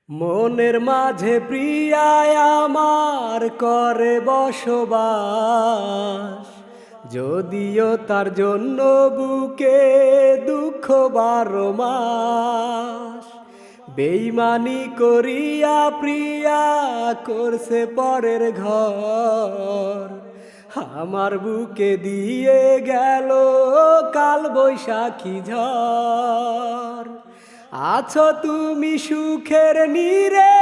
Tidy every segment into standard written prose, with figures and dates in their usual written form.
মনের মাঝে প্রিয়ায় আমার করে বসবাস, যদিও তার জন্য বুকে দুঃখ 12 মাস। বেইমানি করিয়া প্রিয়া করছে পরের ঘর, আমার বুকে দিয়ে গেল কাল বৈশাখী ঝড়। আছো তুমি সুখের নীরে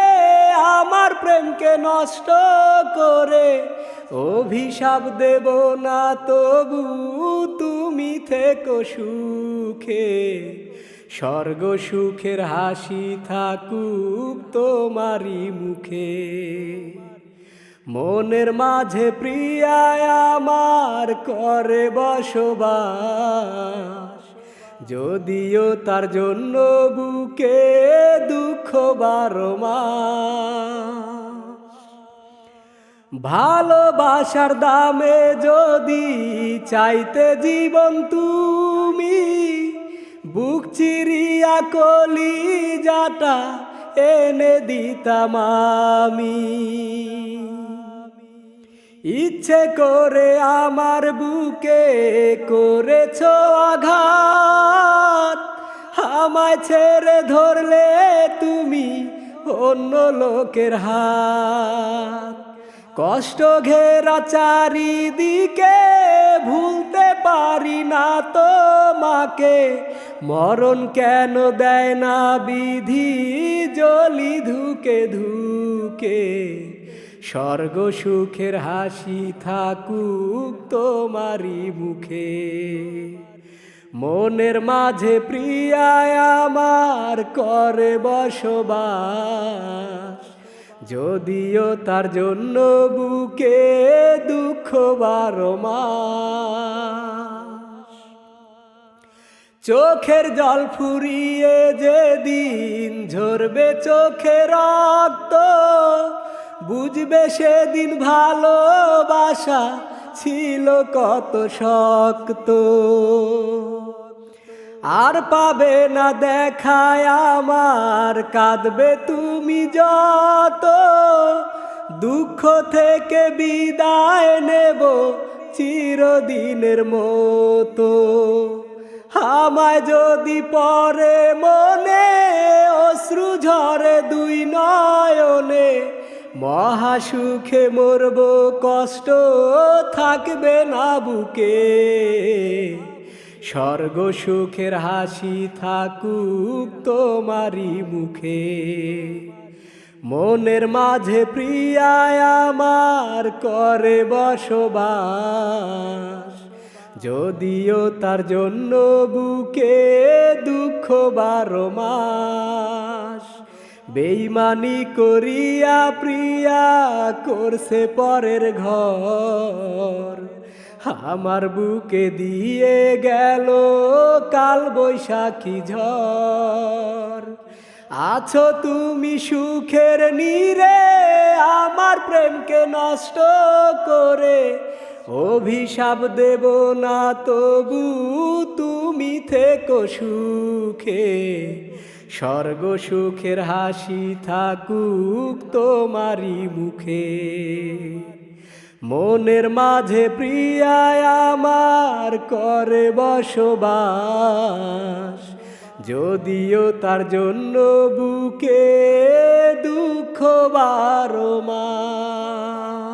আমার প্রেমকে নষ্ট করে, অভিশাপ দেব না তবু তুমি থেকো সুখে। স্বর্গ সুখের হাসি থাকুক তোমারই মুখে। মনের মাঝে প্রিয়ায় আমার করে বসবাস, যদিও তার জন্য বুকে দুঃখ 12 মাস। ভালোবাসার দামে যদি চাইতে জীবন তুমি, বুক চিরিয়া কলিজাটা এনে দিতাম আমি। ইচ্ছে করে আমার বুকে করেছ আঘাত, আমায় ছেড়ে ধরলে তুমি অন্য লোকের হাত। কষ্ট ঘেরা চারিদিকে ভুলতে পারি না তোমাকে, মরণ কেন দেয় না বিধি জ্বলি ধুকে ধুকে। স্বর্গ সুখের হাসি থাকুক তোমারই মুখে। মনের মাঝে প্রিয়ায় আমার করে বসবাস, যদিও তার জন্য বুকে দুঃখ 12 মাস। চোখের জল ফুরিয়ে যেদিন ঝরবে চোখে রক্ত, বুঝবে সেদিন ভালোবাসা ছিল কত শক্ত। আর পাবে না দেখায় আমার, কাঁদবে তুমি যত, দুঃখ থেকে বিদায় নেব চিরদিনের মতো। আমায় যদি পরে মনে অশ্রু ঝরে দুই নয়নে, মহাসুখে মরব কষ্ট থাকবে না বুকে। স্বর্গ সুখের হাসি থাকুক তোমারই মুখে। মনের মাঝে প্রিয়ায় আমার করে বসবাস, যদিও তার জন্য বুকে দুঃখ 12 মাস। বেইমানি করিয়া প্রিয়া করছে পরের ঘর, আমার বুকে দিয়ে গেল কাল বৈশাখী ঝড়। আছো তুমি সুখের নীরে আমার প্রেমকে নষ্ট করে, অভিশাপ দেব না তবু তুমি থেকো সুখে। স্বর্গ সুখের হাসি থাকুক তোমারই মুখে। মনের মাঝে প্রিয়ায় আমার করে বসবাস, যদিও তার জন্য বুকে দুঃখ 12 মাস।